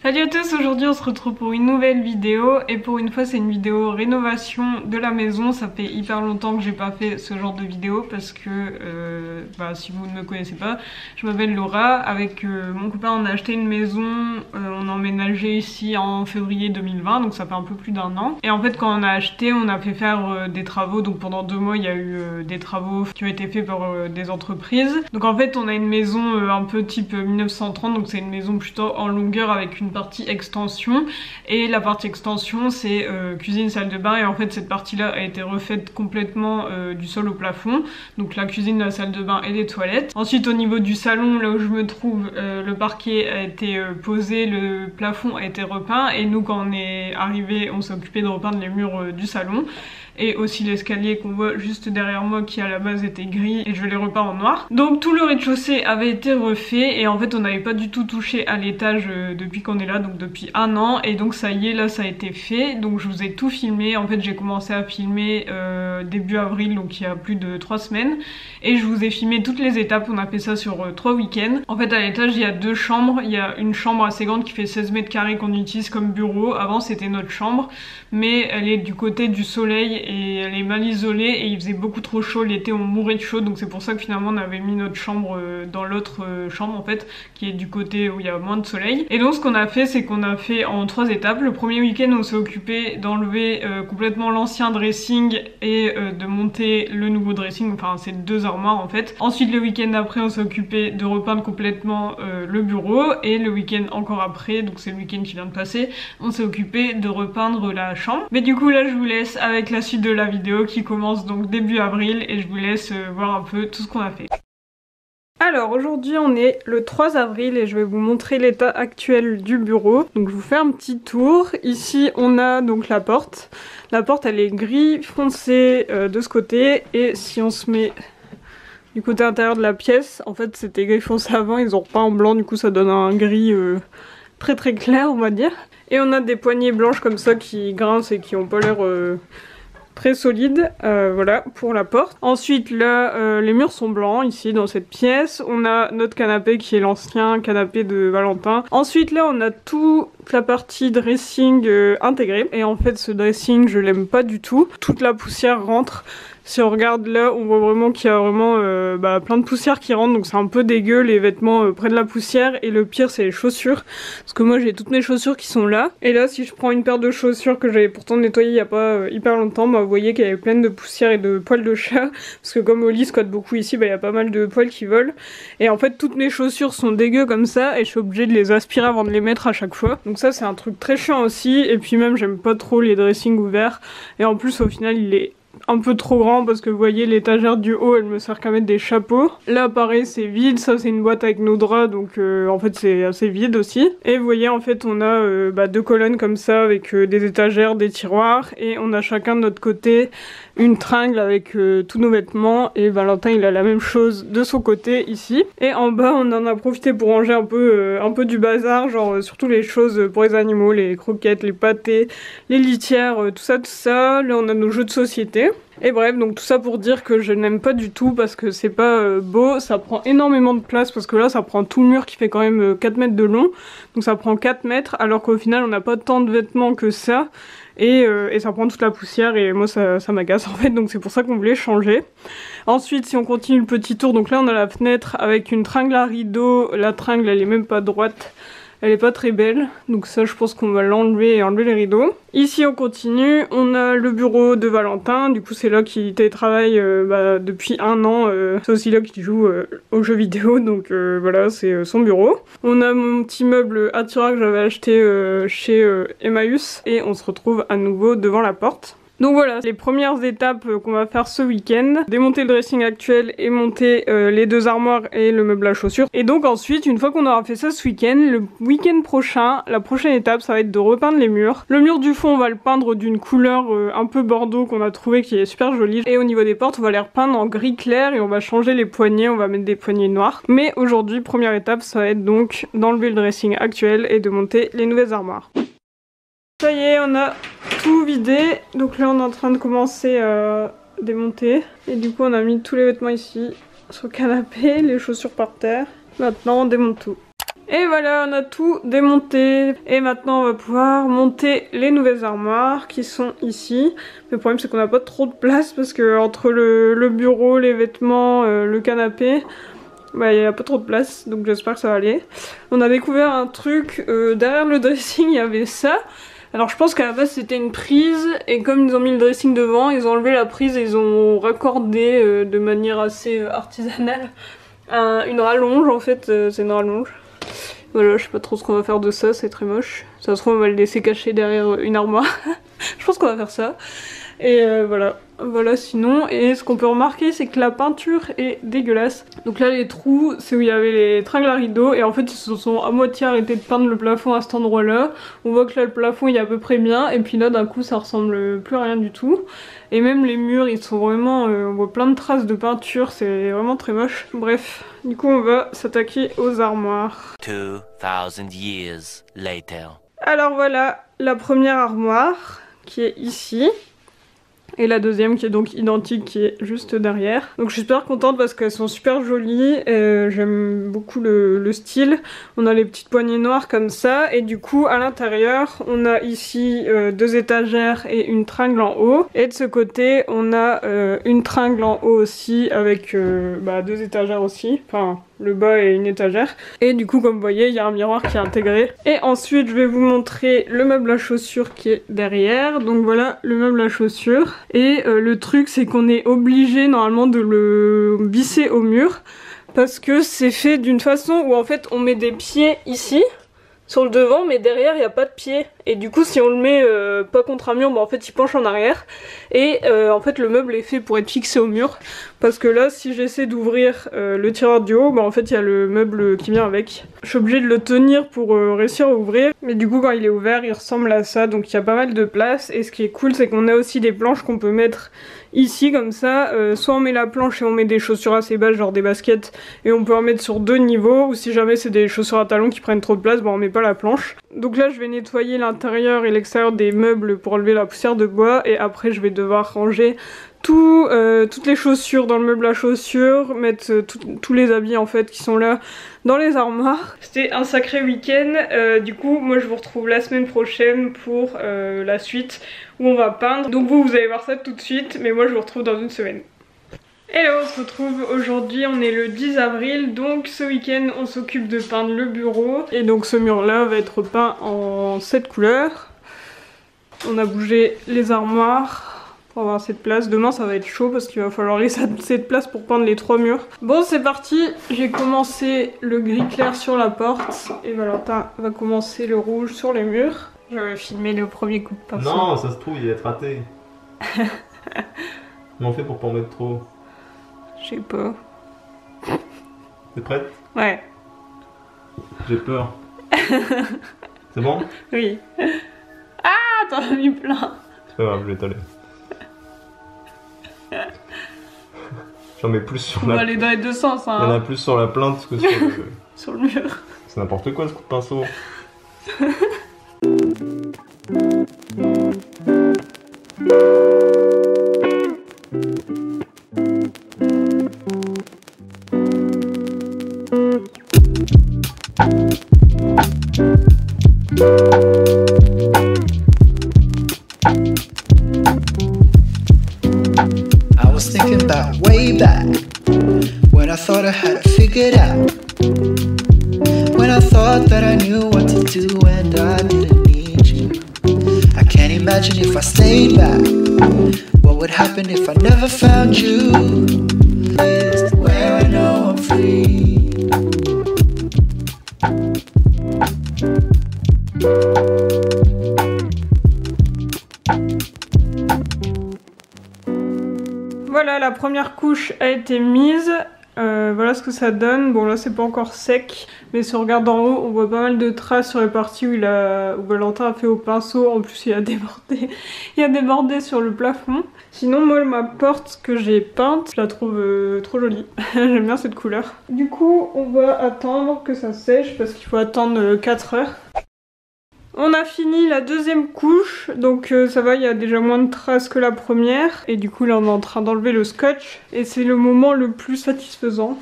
Salut à tous, aujourd'hui on se retrouve pour une nouvelle vidéo et pour une fois c'est une vidéo rénovation de la maison. Ça fait hyper longtemps que j'ai pas fait ce genre de vidéo parce que si vous ne me connaissez pas, je m'appelle Laura. Avec mon copain on a acheté une maison, on a emménagé ici en février 2020, donc ça fait un peu plus d'un an. Et en fait quand on a acheté on a fait faire des travaux, donc pendant 2 mois il y a eu des travaux qui ont été faits par des entreprises. Donc en fait on a une maison un peu type 1930, donc c'est une maison plutôt en longueur avec une partie extension, et la partie extension c'est cuisine, salle de bain, et en fait cette partie là a été refaite complètement du sol au plafond, donc la cuisine, la salle de bain et les toilettes. Ensuite au niveau du salon, là où je me trouve, le parquet a été posé, le plafond a été repeint, et nous quand on est arrivé on s'est occupé de repeindre les murs du salon, et aussi l'escalier qu'on voit juste derrière moi qui à la base était gris et je l'ai repeint en noir. Donc tout le rez-de-chaussée avait été refait, et en fait on n'avait pas du tout touché à l'étage depuis qu'on est là, donc depuis un an, et donc ça y est, là ça a été fait. Donc je vous ai tout filmé, en fait j'ai commencé à filmer début avril, donc il y a plus de 3 semaines, et je vous ai filmé toutes les étapes. On a fait ça sur 3 week-ends. En fait à l'étage il y a 2 chambres, il y a une chambre assez grande qui fait 16 mètres carrés qu'on utilise comme bureau. Avant c'était notre chambre, mais elle est du côté du soleil et elle est mal isolée, et il faisait beaucoup trop chaud l'été, on mourait de chaud, donc c'est pour ça que finalement on avait mis notre chambre dans l'autre chambre en fait, qui est du côté où il y a moins de soleil. Et donc ce qu'on a fait, c'est qu'on a fait en 3 étapes. Le premier week-end on s'est occupé d'enlever complètement l'ancien dressing et de monter le nouveau dressing, enfin c'est 2 armoires en fait. Ensuite le week-end d'après on s'est occupé de repeindre complètement le bureau, et le week-end encore après, donc c'est le week-end qui vient de passer, on s'est occupé de repeindre la chambre. Mais du coup là je vous laisse avec la suite de la vidéo qui commence donc début avril, et je vous laisse voir un peu tout ce qu'on a fait. Alors aujourd'hui on est le 3 avril et je vais vous montrer l'état actuel du bureau. Donc je vous fais un petit tour. Ici on a donc la porte. La porte elle est gris foncé de ce côté, et si on se met du côté intérieur de la pièce, en fait c'était gris foncé avant, ils ont repeint en blanc, du coup ça donne un gris très très clair on va dire. Et on a des poignées blanches comme ça qui grincent et qui ont pas l'air très solide, voilà pour la porte. Ensuite là les murs sont blancs ici dans cette pièce. On a notre canapé qui est l'ancien canapé de Valentin. Ensuite là on a toute la partie dressing intégrée, et en fait ce dressing je l'aime pas du tout. Toute la poussière rentre. Si on regarde là, on voit vraiment qu'il y a vraiment plein de poussière qui rentre, donc c'est un peu dégueu, les vêtements prennent la poussière, et le pire c'est les chaussures, parce que moi j'ai toutes mes chaussures qui sont là. Et là si je prends une paire de chaussures que j'avais pourtant nettoyée il y a pas hyper longtemps, vous voyez qu'elle est pleine de poussière et de poils de chat, parce que comme Oli squatte beaucoup ici, il y a pas mal de poils qui volent. Et en fait toutes mes chaussures sont dégueu comme ça, et je suis obligée de les aspirer avant de les mettre à chaque fois. Donc ça c'est un truc très chiant aussi, et puis même j'aime pas trop les dressings ouverts, et en plus au final il est un peu trop grand, parce que vous voyez l'étagère du haut elle me sert qu'à mettre des chapeaux. Là pareil c'est vide, ça c'est une boîte avec nos draps, donc en fait c'est assez vide aussi. Et vous voyez en fait on a 2 colonnes comme ça avec des étagères, des tiroirs, et on a chacun de notre côté une tringle avec tous nos vêtements, et Valentin il a la même chose de son côté ici. Et en bas on en a profité pour ranger un peu du bazar, genre surtout les choses pour les animaux, les croquettes, les pâtés, les litières, tout ça. Là on a nos jeux de société. Et bref, donc tout ça pour dire que je n'aime pas du tout, parce que c'est pas beau, ça prend énormément de place, parce que là ça prend tout le mur qui fait quand même 4 mètres de long, donc ça prend 4 mètres, alors qu'au final on n'a pas tant de vêtements que ça, et ça prend toute la poussière, et moi ça m'agace en fait, donc c'est pour ça qu'on voulait changer. Ensuite si on continue le petit tour, donc là on a la fenêtre avec une tringle à rideau, la tringle elle est même pas droite, elle est pas très belle, donc ça je pense qu'on va l'enlever et enlever les rideaux. Ici on continue, on a le bureau de Valentin, du coup c'est là qu'il télétravaille depuis un an, c'est aussi là qu'il joue aux jeux vidéo, donc voilà c'est son bureau. On a mon petit meuble à tiroir que j'avais acheté chez Emmaüs, et on se retrouve à nouveau devant la porte. Donc voilà, les premières étapes qu'on va faire ce week-end. Démonter le dressing actuel et monter les 2 armoires et le meuble à chaussures. Et donc ensuite, une fois qu'on aura fait ça ce week-end, le week-end prochain, la prochaine étape, ça va être de repeindre les murs. Le mur du fond, on va le peindre d'une couleur un peu bordeaux qu'on a trouvé qui est super jolie. Et au niveau des portes, on va les repeindre en gris clair, et on va changer les poignées, on va mettre des poignées noires. Mais aujourd'hui, première étape, ça va être donc d'enlever le dressing actuel et de monter les nouvelles armoires. Ça y est, on a tout vidé, donc là on est en train de commencer à démonter. Et du coup on a mis tous les vêtements ici sur le canapé, les chaussures par terre. Maintenant on démonte tout. Et voilà, on a tout démonté. Et maintenant on va pouvoir monter les nouvelles armoires qui sont ici. Le problème c'est qu'on n'a pas trop de place parce que entre le bureau, les vêtements, le canapé, bah il n'y a pas trop de place, donc j'espère que ça va aller. On a découvert un truc, derrière le dressing il y avait ça. Alors je pense qu'à la base c'était une prise et comme ils ont mis le dressing devant, ils ont enlevé la prise et ils ont raccordé de manière assez artisanale une rallonge en fait, c'est une rallonge. Voilà, je sais pas trop ce qu'on va faire de ça, c'est très moche. Ça se trouve on va le laisser caché derrière une armoire. Je pense qu'on va faire ça. Et voilà, voilà sinon. Et ce qu'on peut remarquer c'est que la peinture est dégueulasse. Donc là les trous c'est où il y avait les tringles à rideaux. Et en fait ils se sont à moitié arrêtés de peindre le plafond à cet endroit là. On voit que là le plafond il est à peu près bien. Et puis là d'un coup ça ressemble plus à rien du tout. Et même les murs ils sont vraiment, on voit plein de traces de peinture, c'est vraiment très moche. Bref, du coup on va s'attaquer aux armoires. 2000 years later. Alors voilà la première armoire qui est ici. Et la deuxième qui est donc identique, qui est juste derrière. Donc je suis super contente parce qu'elles sont super jolies, j'aime beaucoup le style. On a les petites poignées noires comme ça, et du coup à l'intérieur on a ici 2 étagères et une tringle en haut. Et de ce côté on a une tringle en haut aussi avec 2 étagères aussi, enfin le bas et une étagère. Et du coup comme vous voyez il y a un miroir qui est intégré. Et ensuite je vais vous montrer le meuble à chaussures qui est derrière. Donc voilà le meuble à chaussures. Et le truc c'est qu'on est obligé normalement de le visser au mur. Parce que c'est fait d'une façon où en fait on met des pieds ici. Sur le devant mais derrière il n'y a pas de pied et du coup si on le met pas contre un mur bah en fait il penche en arrière et en fait le meuble est fait pour être fixé au mur parce que là si j'essaie d'ouvrir le tiroir du haut bah en fait il y a le meuble qui vient avec. Je suis obligée de le tenir pour réussir à ouvrir mais du coup quand il est ouvert il ressemble à ça donc il y a pas mal de place et ce qui est cool c'est qu'on a aussi des planches qu'on peut mettre ici comme ça, soit on met la planche et on met des chaussures assez basses genre des baskets et on peut en mettre sur 2 niveaux ou si jamais c'est des chaussures à talons qui prennent trop de place bah on met pas la planche. Donc là je vais nettoyer l'intérieur et l'extérieur des meubles pour enlever la poussière de bois et après je vais devoir ranger toutes les chaussures dans le meuble à chaussures, mettre tous les habits en fait qui sont là dans les armoires. C'était un sacré week-end, du coup moi je vous retrouve la semaine prochaine pour la suite où on va peindre. Donc vous allez voir ça tout de suite, mais moi je vous retrouve dans une semaine. Et là on se retrouve aujourd'hui, on est le 10 avril, donc ce week-end on s'occupe de peindre le bureau. Et donc ce mur là va être peint en 7 couleurs. On a bougé les armoires pour avoir cette place. Demain ça va être chaud parce qu'il va falloir laisser cette place pour peindre les 3 murs. Bon c'est parti, j'ai commencé le gris clair sur la porte et Valentin va commencer le rouge sur les murs. Je vais filmer le premier coup de pinceau. Non, ça se trouve il va être raté. Comment on fait pour pas en mettre trop? Je sais pas. T'es prête? Ouais. J'ai peur. C'est bon? Oui. Ah, t'en as mis plein. C'est pas grave, je vais t'aller. J'en mets plus sur On la... va aller dans les deux sens hein. Il y en a plus sur la plainte que sur le... sur le mur. C'est n'importe quoi ce coup de pinceau. I was thinking about way back when I thought I had it figured out. When I thought that I knew what to do and I didn't need you. I can't imagine if I stayed back. What would happen if I never found you? Is where I know I'm free. Voilà, la première couche a été mise. Voilà ce que ça donne. Bon là c'est pas encore sec, mais si on regarde en haut, on voit pas mal de traces sur les parties où Valentin a fait au pinceau. En plus il a débordé sur le plafond. Sinon moi ma porte que j'ai peinte, je la trouve trop jolie. J'aime bien cette couleur. Du coup on va attendre que ça sèche parce qu'il faut attendre 4 heures. On a fini la deuxième couche, donc ça va, il y a déjà moins de traces que la première. Et du coup là on est en train d'enlever le scotch. Et c'est le moment le plus satisfaisant.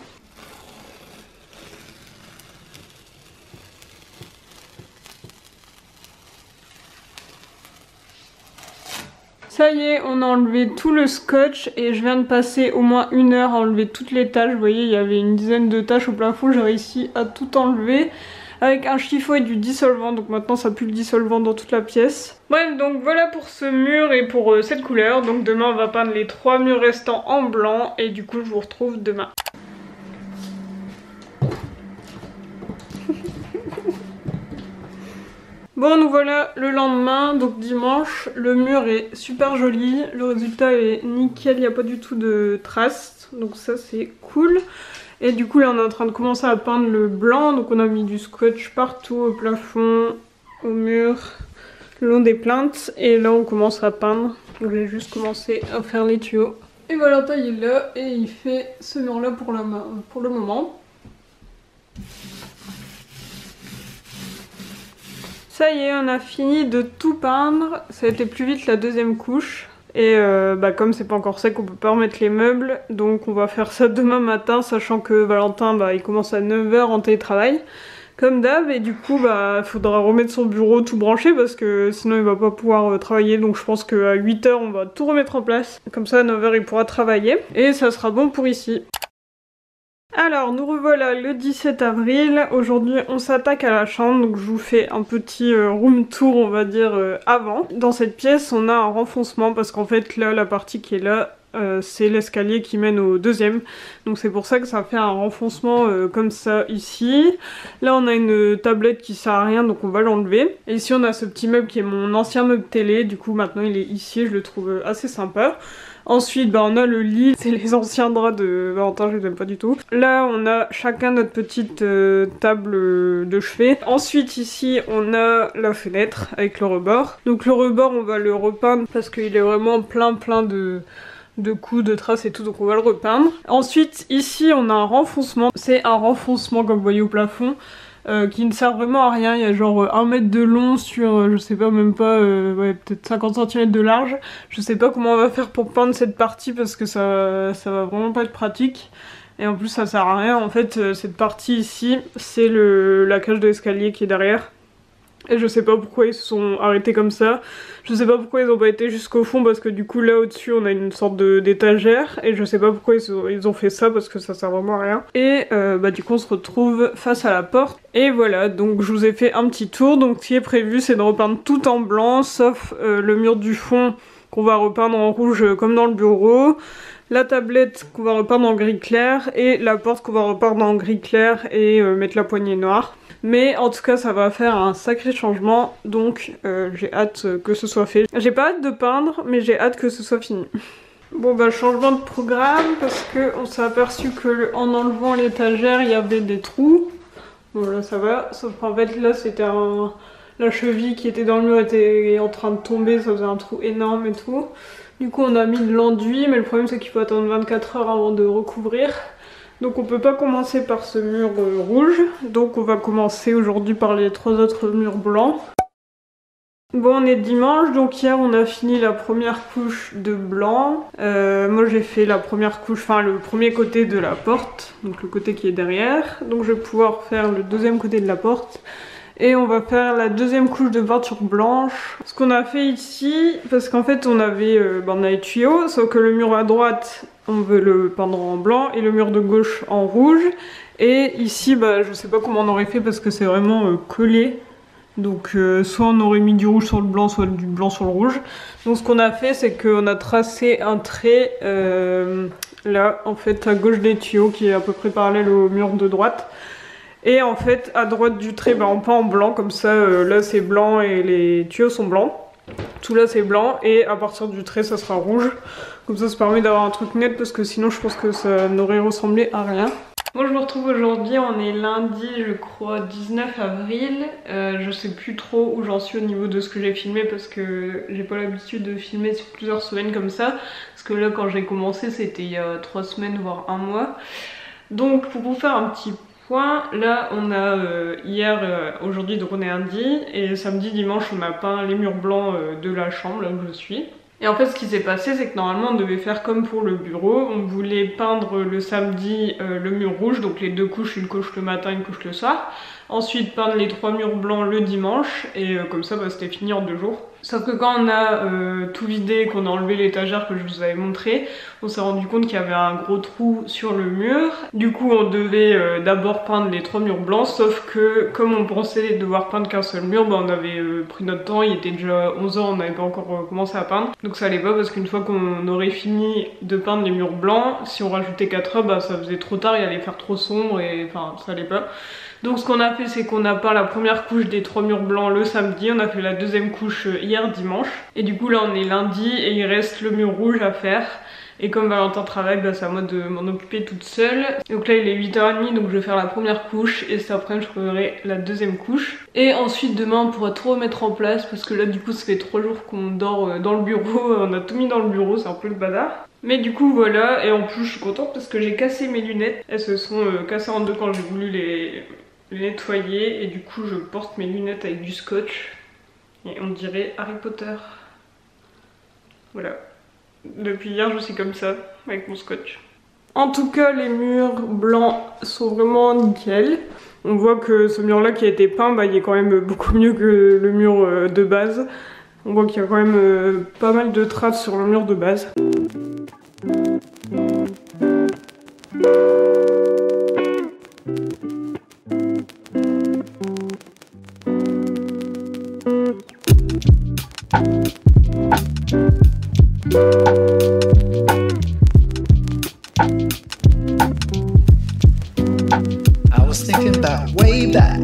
Ça y est, on a enlevé tout le scotch et je viens de passer au moins 1 heure à enlever toutes les taches. Vous voyez, il y avait une dizaine de taches au plafond, j'ai réussi à tout enlever avec un chiffon et du dissolvant, donc maintenant ça pue le dissolvant dans toute la pièce. Bref, donc voilà pour ce mur et pour cette couleur. Donc demain on va peindre les 3 murs restants en blanc et du coup je vous retrouve demain. Bon, nous voilà le lendemain, donc dimanche. Le mur est super joli, le résultat est nickel, il n'y a pas du tout de traces, donc ça c'est cool. Et du coup là on est en train de commencer à peindre le blanc, donc on a mis du scotch partout, au plafond, au mur, le long des plinthes. Et là on commence à peindre, donc j'ai juste commencé à faire les tuyaux. Et Valentin il est là et il fait ce mur là pour le moment. Ça y est, on a fini de tout peindre, ça a été plus vite la deuxième couche. Et comme c'est pas encore sec, on peut pas remettre les meubles, donc on va faire ça demain matin, sachant que Valentin il commence à 9 h en télétravail, comme d'hab, et du coup il faudra remettre son bureau tout branché parce que sinon il va pas pouvoir travailler, donc je pense qu'à 8 h on va tout remettre en place, comme ça à 9 h il pourra travailler, et ça sera bon pour ici. Alors nous revoilà le 17 avril, aujourd'hui on s'attaque à la chambre, donc je vous fais un petit room tour on va dire avant. Dans cette pièce on a un renfoncement parce qu'en fait là la partie qui est là c'est l'escalier qui mène au deuxième, donc c'est pour ça que ça fait un renfoncement comme ça ici. Là on a une tablette qui sert à rien donc on va l'enlever. Et ici on a ce petit meuble qui est mon ancien meuble télé, du coup maintenant il est ici, je le trouve assez sympa. Ensuite on a le lit, c'est les anciens draps de Valentin, je les aime pas du tout. Là on a chacun notre petite table de chevet. Ensuite ici on a la fenêtre avec le rebord. Donc le rebord on va le repeindre parce qu'il est vraiment plein de coups, de traces et tout, donc on va le repeindre. Ensuite ici on a un renfoncement, c'est un renfoncement comme vous voyez au plafond. Qui ne sert vraiment à rien, il y a genre 1 mètre de long sur je sais pas, même pas ouais, peut-être 50 cm de large. Je sais pas comment on va faire pour peindre cette partie parce que ça va vraiment pas être pratique. Et en plus ça sert à rien, en fait cette partie ici c'est la cage de l'escalier qui est derrière. Et je sais pas pourquoi ils se sont arrêtés comme ça. Je sais pas pourquoi ils ont pas été jusqu'au fond parce que du coup là au-dessus on a une sorte d'étagère. Et je sais pas pourquoi ils ont fait ça parce que ça sert vraiment à rien. Et du coup on se retrouve face à la porte. Et voilà, donc je vous ai fait un petit tour. Donc ce qui est prévu c'est de repeindre tout en blanc sauf le mur du fond qu'on va repeindre en rouge comme dans le bureau. La tablette qu'on va repeindre en gris clair et la porte qu'on va repeindre en gris clair et mettre la poignée noire. Mais en tout cas ça va faire un sacré changement, donc j'ai hâte que ce soit fait. J'ai pas hâte de peindre mais j'ai hâte que ce soit fini. Bon changement de programme parce qu'on s'est aperçu que en enlevant l'étagère il y avait des trous. Bon là ça va, sauf qu'en fait là c'était la cheville qui était dans le mur était en train de tomber, ça faisait un trou énorme et tout. Du coup on a mis de l'enduit mais le problème c'est qu'il faut attendre 24 heures avant de recouvrir. Donc on peut pas commencer par ce mur rouge, donc on va commencer aujourd'hui par les 3 autres murs blancs. Bon on est dimanche, donc hier on a fini la première couche de blanc. Moi j'ai fait la première couche, enfin le premier côté de la porte, donc le côté qui est derrière. Donc je vais pouvoir faire le deuxième côté de la porte. Et on va faire la deuxième couche de peinture blanche. Ce qu'on a fait ici, parce qu'en fait on avait les tuyaux, sauf que le mur à droite on veut le peindre en blanc et le mur de gauche en rouge. Et ici je sais pas comment on aurait fait parce que c'est vraiment collé. Donc soit on aurait mis du rouge sur le blanc, soit du blanc sur le rouge. Donc ce qu'on a fait c'est qu'on a tracé un trait là en fait à gauche des tuyaux qui est à peu près parallèle au mur de droite. Et en fait à droite du trait on peint en blanc comme ça, là c'est blanc et les tuyaux sont blancs. Tout là c'est blanc et à partir du trait ça sera rouge. Comme ça permet d'avoir un truc net parce que sinon je pense que ça n'aurait ressemblé à rien. Moi je me retrouve aujourd'hui, on est lundi je crois 19 avril. Je sais plus trop où j'en suis au niveau de ce que j'ai filmé parce que j'ai pas l'habitude de filmer sur plusieurs semaines comme ça. Parce que là quand j'ai commencé c'était il y a 3 semaines voire 1 mois. Donc pour vous faire un petit point, là on a aujourd'hui donc on est lundi et samedi dimanche on a peint les murs blancs de la chambre là où je suis. Et en fait ce qui s'est passé c'est que normalement on devait faire comme pour le bureau, on voulait peindre le samedi le mur rouge, donc les 2 couches, une couche le matin, une couche le soir. Ensuite peindre les 3 murs blancs le dimanche et comme ça bah, c'était fini en 2 jours. Sauf que quand on a tout vidé, qu'on a enlevé l'étagère que je vous avais montré, on s'est rendu compte qu'il y avait un gros trou sur le mur. Du coup on devait d'abord peindre les 3 murs blancs, sauf que comme on pensait devoir peindre qu'un seul mur, bah, on avait pris notre temps, il était déjà 11 h, on n'avait pas encore commencé à peindre. Donc ça allait pas parce qu'une fois qu'on aurait fini de peindre les murs blancs, si on rajoutait 4 heures, bah, ça faisait trop tard, il allait faire trop sombre et enfin ça allait pas. Donc ce qu'on a fait, c'est qu'on a peint la première couche des 3 murs blancs le samedi, on a fait la deuxième couche hier dimanche. Et du coup là on est lundi et il reste le mur rouge à faire. Et comme Valentin travaille, bah, c'est à moi de m'en occuper toute seule. Donc là il est 8h30, donc je vais faire la première couche et cet après-midi je ferai la deuxième couche. Et ensuite demain on pourra tout remettre en place parce que là du coup ça fait 3 jours qu'on dort dans le bureau, on a tout mis dans le bureau, c'est un peu le bazar. Mais du coup voilà, et en plus je suis contente parce que j'ai cassé mes lunettes. Elles se sont cassées en deux quand j'ai voulu les nettoyer et du coup je porte mes lunettes avec du scotch et on dirait Harry Potter. Voilà. Depuis hier je suis comme ça avec mon scotch. En tout cas les murs blancs sont vraiment nickel. On voit que ce mur là qui a été peint, bah, il est quand même beaucoup mieux que le mur de base. On voit qu'il y a quand même pas mal de traces sur le mur de base. I was thinking about way back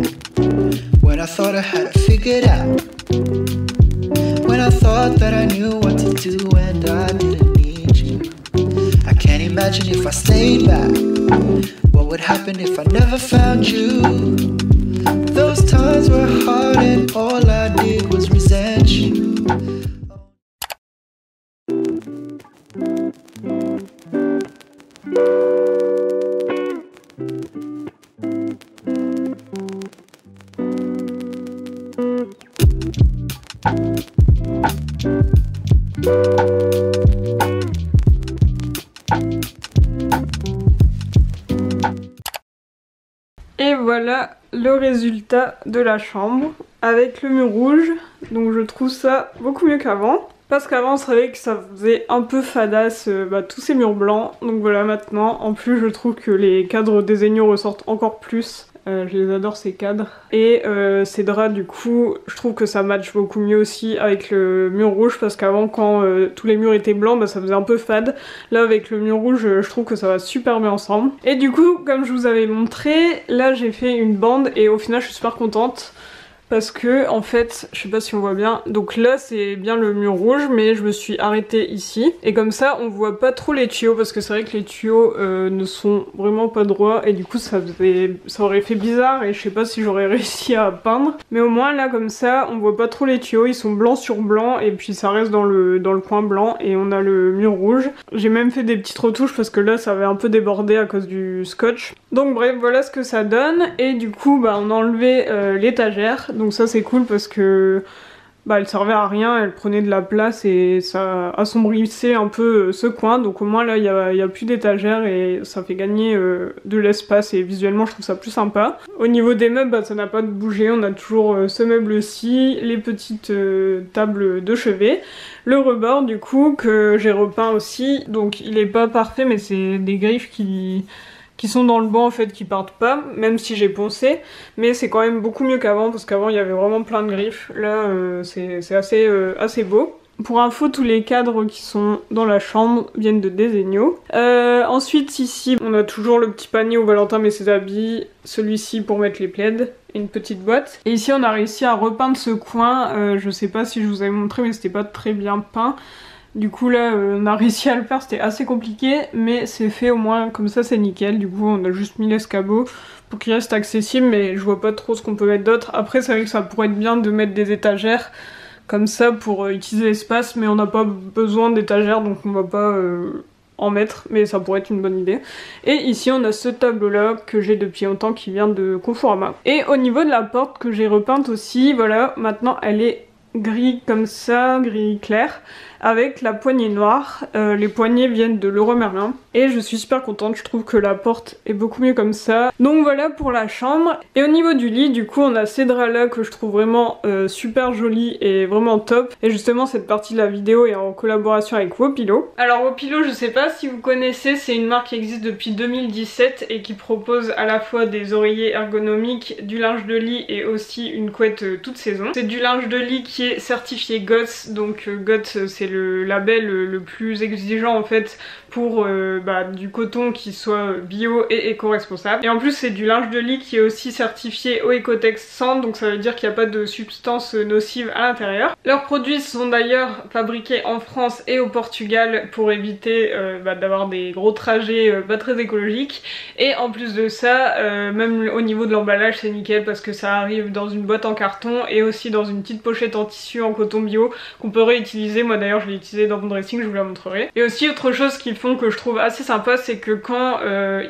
when I thought I had it figured out. When I thought that I knew what to do and I didn't need you. I can't imagine if I stayed back. What would happen if I never found you? Those times were hard and all I did was resent you. Et voilà le résultat de la chambre avec le mur rouge. Donc je trouve ça beaucoup mieux qu'avant. Parce qu'avant on savait que ça faisait un peu fadasse tous ces murs blancs. Donc voilà, maintenant en plus je trouve que les cadres désignaux ressortent encore plus. Je les adore ces cadres. Et ces draps du coup je trouve que ça match beaucoup mieux aussi avec le mur rouge. Parce qu'avant quand tous les murs étaient blancs bah, ça faisait un peu fade. Là avec le mur rouge je trouve que ça va super bien ensemble. Et du coup comme je vous avais montré, là j'ai fait une bande et au final je suis super contente. Parce que en fait, je sais pas si on voit bien, donc là c'est bien le mur rouge mais je me suis arrêtée ici. Et comme ça on voit pas trop les tuyaux parce que c'est vrai que les tuyaux ne sont vraiment pas droits et du coup ça aurait fait bizarre et je sais pas si j'aurais réussi à peindre. Mais au moins là comme ça on voit pas trop les tuyaux, ils sont blancs sur blanc et puis ça reste dans le coin blanc et on a le mur rouge. J'ai même fait des petites retouches parce que là ça avait un peu débordé à cause du scotch. Donc bref voilà ce que ça donne et du coup bah, on a enlevé l'étagère. Donc ça c'est cool parce que bah, elle servait à rien, elle prenait de la place et ça assombrissait un peu ce coin. Donc au moins là il y a plus d'étagère et ça fait gagner de l'espace et visuellement je trouve ça plus sympa. Au niveau des meubles bah, ça n'a pas bougé, on a toujours ce meuble-ci, les petites tables de chevet. Le rebord du coup que j'ai repeint aussi, donc il est pas parfait mais c'est des griffes qui sont dans le banc en fait, qui partent pas, même si j'ai poncé, mais c'est quand même beaucoup mieux qu'avant parce qu'avant il y avait vraiment plein de griffes. Là c'est assez beau. Pour info, tous les cadres qui sont dans la chambre viennent de Desenio. Ensuite ici on a toujours le petit panier où Valentin met ses habits, celui-ci pour mettre les plaids, et une petite boîte. Et ici on a réussi à repeindre ce coin, je sais pas si je vous avais montré mais c'était pas très bien peint. Du coup là on a réussi à le faire, c'était assez compliqué mais c'est fait au moins, comme ça c'est nickel. Du coup on a juste mis l'escabeau pour qu'il reste accessible mais je vois pas trop ce qu'on peut mettre d'autre. Après c'est vrai que ça pourrait être bien de mettre des étagères comme ça pour utiliser l'espace mais on n'a pas besoin d'étagères donc on va pas en mettre, mais ça pourrait être une bonne idée. Et ici on a ce tableau là que j'ai depuis longtemps qui vient de Conforama. Et au niveau de la porte que j'ai repeinte aussi, voilà, maintenant elle est gris comme ça, gris clair, avec la poignée noire. Les poignées viennent de Leroy Merlin et je suis super contente, je trouve que la porte est beaucoup mieux comme ça. Donc voilà pour la chambre. Et au niveau du lit, du coup on a ces draps là que je trouve vraiment super jolis et vraiment top. Et justement cette partie de la vidéo est en collaboration avec Wopillo. Alors Wopillo, je sais pas si vous connaissez, c'est une marque qui existe depuis 2017 et qui propose à la fois des oreillers ergonomiques, du linge de lit et aussi une couette toute saison. C'est du linge de lit qui est certifié GOTS, donc GOTS c'est le label le plus exigeant en fait pour du coton qui soit bio et éco-responsable. Et en plus c'est du linge de lit qui est aussi certifié au Ecotex 100, donc ça veut dire qu'il n'y a pas de substances nocives à l'intérieur. Leurs produits sont d'ailleurs fabriqués en France et au Portugal pour éviter d'avoir des gros trajets pas très écologiques. Et en plus de ça, même au niveau de l'emballage c'est nickel parce que ça arrive dans une boîte en carton et aussi dans une petite pochette en tissu en coton bio qu'on peut réutiliser. Moi d'ailleurs je l'ai utilisé dans mon dressing, je vous la montrerai. Et aussi autre chose qu'ils font que je trouve assez sympa, c'est que quand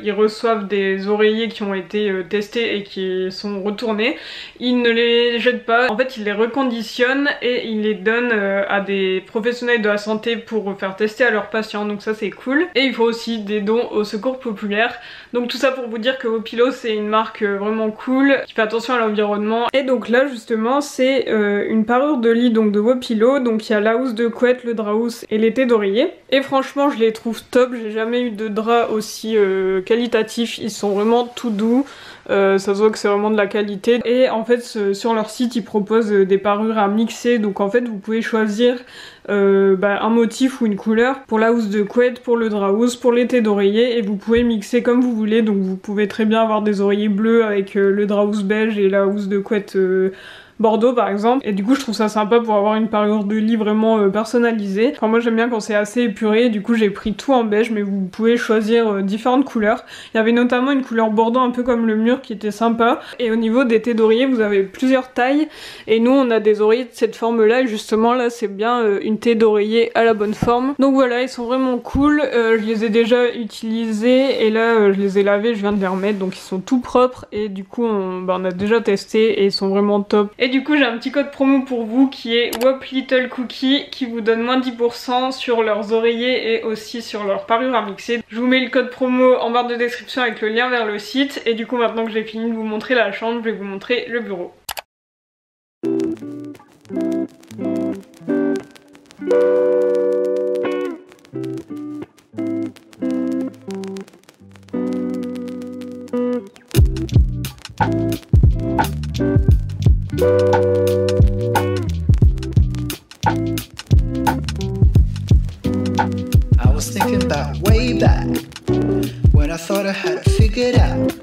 ils reçoivent des oreillers qui ont été testés et qui sont retournés, ils ne les jettent pas, en fait ils les reconditionnent et ils les donnent à des professionnels de la santé pour faire tester à leurs patients, donc ça c'est cool. Et il faut aussi des dons au secours populaire. Donc tout ça pour vous dire que Wopillo c'est une marque vraiment cool, qui fait attention à l'environnement. Et donc là justement c'est une parure de lit donc de Wopillo, donc il y a la housse de couette, le drap housse et l'été d'oreiller. Et franchement je les trouve top, j'ai jamais eu de drap aussi qualitatif, ils sont vraiment tout doux. Ça se voit que c'est vraiment de la qualité. Et en fait sur leur site ils proposent des parures à mixer, donc en fait vous pouvez choisir un motif ou une couleur pour la housse de couette, pour le drap housse, pour l'été d'oreiller, et vous pouvez mixer comme vous voulez. Donc vous pouvez très bien avoir des oreillers bleus avec le drap housse beige et la housse de couette Bordeaux par exemple, et du coup je trouve ça sympa pour avoir une parure de lit vraiment personnalisée. Enfin moi j'aime bien quand c'est assez épuré, du coup j'ai pris tout en beige, mais vous pouvez choisir différentes couleurs. Il y avait notamment une couleur bordeaux un peu comme le mur qui était sympa, et au niveau des thés d'oreiller vous avez plusieurs tailles, et nous on a des oreillers de cette forme là, et justement là c'est bien une thé d'oreiller à la bonne forme. Donc voilà, ils sont vraiment cool, je les ai déjà utilisés et là je les ai lavés, je viens de les remettre, donc ils sont tout propres, et du coup on a déjà testé et ils sont vraiment top. Et du coup j'ai un petit code promo pour vous qui est WopLittleCookie qui vous donne moins 10% sur leurs oreillers et aussi sur leurs parures à mixer. Je vous mets le code promo en barre de description avec le lien vers le site. Et du coup maintenant que j'ai fini de vous montrer la chambre, je vais vous montrer le bureau. I was thinking about way back when I thought I had it figured out.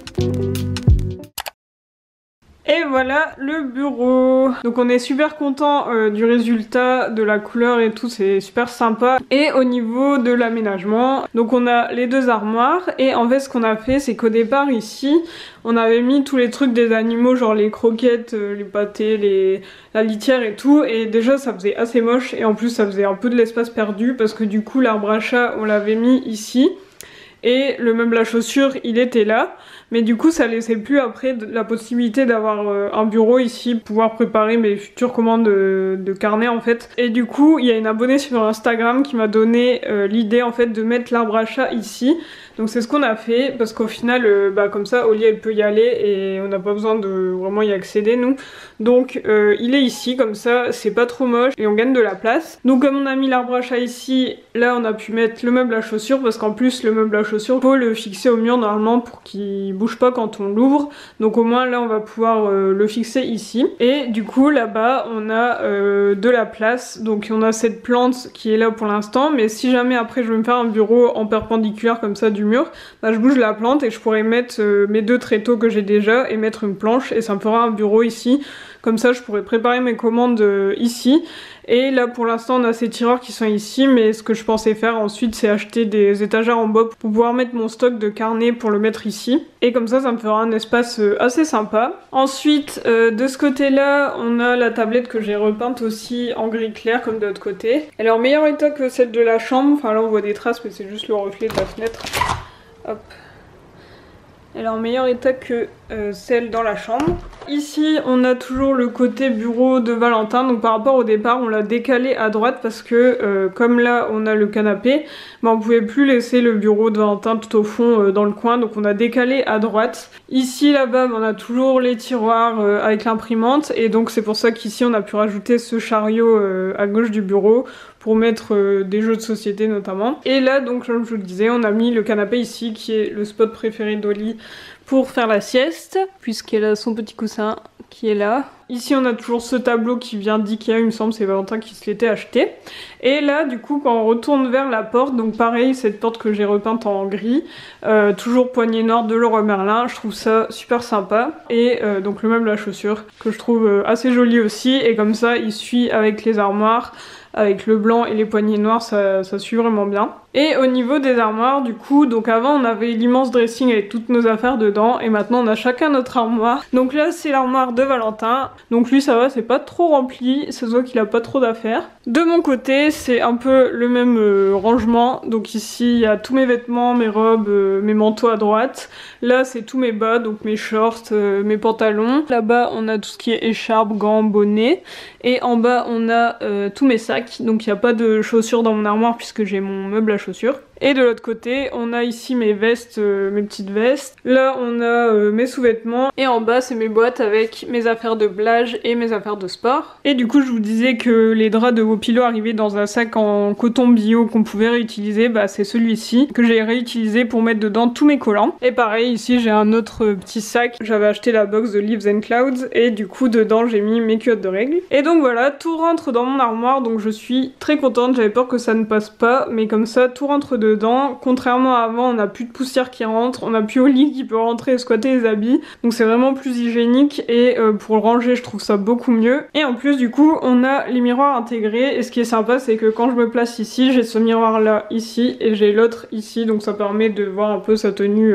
Et voilà le bureau. Donc on est super content du résultat, de la couleur et tout, c'est super sympa. Et au niveau de l'aménagement, donc on a les deux armoires, et en fait ce qu'on a fait c'est qu'au départ ici on avait mis tous les trucs des animaux, genre les croquettes, les pâtés, la litière et tout, et déjà ça faisait assez moche, et en plus ça faisait un peu de l'espace perdu parce que du coup l'arbre à chat on l'avait mis ici. Et le meuble à chaussures il était là, mais du coup ça laissait plus après la possibilité d'avoir un bureau ici, pouvoir préparer mes futures commandes de carnet en fait. Et du coup il y a une abonnée sur Instagram qui m'a donné l'idée en fait de mettre l'arbre à chat ici. Donc c'est ce qu'on a fait, parce qu'au final comme ça Oli elle peut y aller et on n'a pas besoin de vraiment y accéder nous. Donc il est ici, comme ça c'est pas trop moche et on gagne de la place. Donc comme on a mis l'arbre à chat ici, là on a pu mettre le meuble à chaussures, parce qu'en plus le meuble à chaussures faut le fixer au mur normalement pour qu'il bouge pas quand on l'ouvre. Donc au moins là on va pouvoir le fixer ici. Et du coup là-bas on a de la place, donc on a cette plante qui est là pour l'instant, mais si jamais après je veux me faire un bureau en perpendiculaire comme ça du mur, je bouge la plante et je pourrais mettre mes deux tréteaux que j'ai déjà et mettre une planche, et ça me fera un bureau ici. Comme ça je pourrais préparer mes commandes ici. Et là pour l'instant on a ces tiroirs qui sont ici, mais ce que je pensais faire ensuite c'est acheter des étagères en bois pour pouvoir mettre mon stock de carnets pour le mettre ici. Et comme ça me fera un espace assez sympa. Ensuite de ce côté là on a la tablette que j'ai repeinte aussi en gris clair comme de l'autre côté. Elle est en meilleur état que celle de la chambre, enfin là on voit des traces mais c'est juste le reflet de la fenêtre. Hop. Elle est en meilleur état que celle dans la chambre. Ici on a toujours le côté bureau de Valentin, donc par rapport au départ on l'a décalé à droite parce que comme là on a le canapé, bah, on pouvait plus laisser le bureau de Valentin tout au fond dans le coin, donc on a décalé à droite. Ici là-bas on a toujours les tiroirs avec l'imprimante et donc c'est pour ça qu'ici on a pu rajouter ce chariot à gauche du bureau pour mettre des jeux de société notamment. Et là donc comme je vous le disais, on a mis le canapé ici qui est le spot préféré d'Oli pour faire la sieste, puisqu'elle a son petit coussin qui est là. Ici on a toujours ce tableau qui vient d'Ikea, il me semble, c'est Valentin qui se l'était acheté. Et là du coup quand on retourne vers la porte, donc pareil cette porte que j'ai repeinte en gris, toujours poignée noire de Leroy Merlin, je trouve ça super sympa. Et donc le meuble à chaussures que je trouve assez joli aussi, et comme ça il suit avec les armoires. Avec le blanc et les poignées noires, ça suit vraiment bien. Et au niveau des armoires, du coup, donc avant on avait l'immense dressing avec toutes nos affaires dedans, et maintenant on a chacun notre armoire. Donc là c'est l'armoire de Valentin, donc lui ça va, c'est pas trop rempli, ça se voit qu'il a pas trop d'affaires. De mon côté c'est un peu le même rangement, donc ici il y a tous mes vêtements, mes robes, mes manteaux à droite. Là c'est tous mes bas, donc mes shorts, mes pantalons. Là-bas on a tout ce qui est écharpe, gants, bonnet. Et en bas on a tous mes sacs, donc il n'y a pas de chaussures dans mon armoire puisque j'ai mon meuble à chaussures. Et de l'autre côté, on a ici mes vestes, mes petites vestes. Là, on a mes sous-vêtements. Et en bas, c'est mes boîtes avec mes affaires de plage et mes affaires de sport. Et du coup, je vous disais que les draps de Wopilo arrivaient dans un sac en coton bio qu'on pouvait réutiliser. Bah, c'est celui-ci que j'ai réutilisé pour mettre dedans tous mes collants. Et pareil, ici, j'ai un autre petit sac. J'avais acheté la box de Leaves and Clouds. Et du coup, dedans, j'ai mis mes culottes de règles. Et donc voilà, tout rentre dans mon armoire. Donc je suis très contente. J'avais peur que ça ne passe pas. Mais comme ça, tout rentre dedans. Contrairement à avant, on n'a plus de poussière qui rentre, on n'a plus Oli qui peut rentrer et squatter les habits, donc c'est vraiment plus hygiénique et pour le ranger je trouve ça beaucoup mieux. Et en plus du coup on a les miroirs intégrés, et ce qui est sympa c'est que quand je me place ici, j'ai ce miroir là ici et j'ai l'autre ici, donc ça permet de voir un peu sa tenue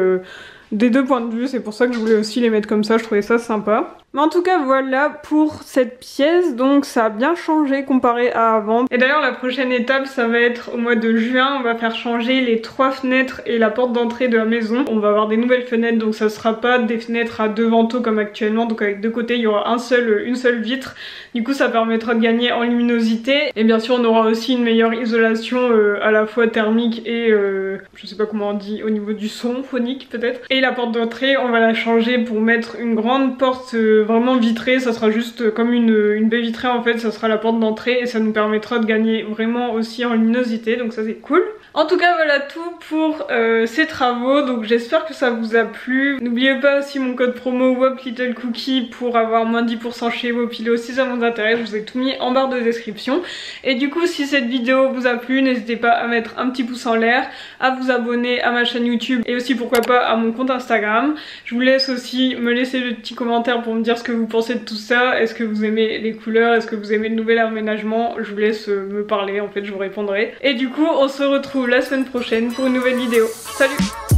des deux points de vue, c'est pour ça que je voulais aussi les mettre comme ça, je trouvais ça sympa. Mais en tout cas voilà pour cette pièce, donc ça a bien changé comparé à avant. Et d'ailleurs la prochaine étape ça va être au mois de juin, on va faire changer les 3 fenêtres et la porte d'entrée de la maison. On va avoir des nouvelles fenêtres, donc ça sera pas des fenêtres à 2 vantaux comme actuellement, donc avec 2 côtés il y aura une seule vitre. Du coup ça permettra de gagner en luminosité, et bien sûr on aura aussi une meilleure isolation à la fois thermique et je sais pas comment on dit au niveau du son, phonique peut-être. Et la porte d'entrée on va la changer pour mettre une grande porte vraiment vitrée, ça sera juste comme une baie vitrée en fait, ça sera la porte d'entrée et ça nous permettra de gagner vraiment aussi en luminosité, donc ça c'est cool. En tout cas voilà tout pour ces travaux, donc j'espère que ça vous a plu. N'oubliez pas aussi mon code promo WOPLittleCookie pour avoir moins 10% chez Wopilo si ça vous intéresse, je vous ai tout mis en barre de description. Et du coup si cette vidéo vous a plu, n'hésitez pas à mettre un petit pouce en l'air, à vous abonner à ma chaîne YouTube et aussi pourquoi pas à mon compte Instagram. Je vous laisse aussi me laisser le petit commentaire pour me dire ce que vous pensez de tout ça. Est-ce que vous aimez les couleurs, est-ce que vous aimez le nouvel aménagement? Je vous laisse me parler, en fait je vous répondrai. Et du coup on se retrouve la semaine prochaine pour une nouvelle vidéo. Salut!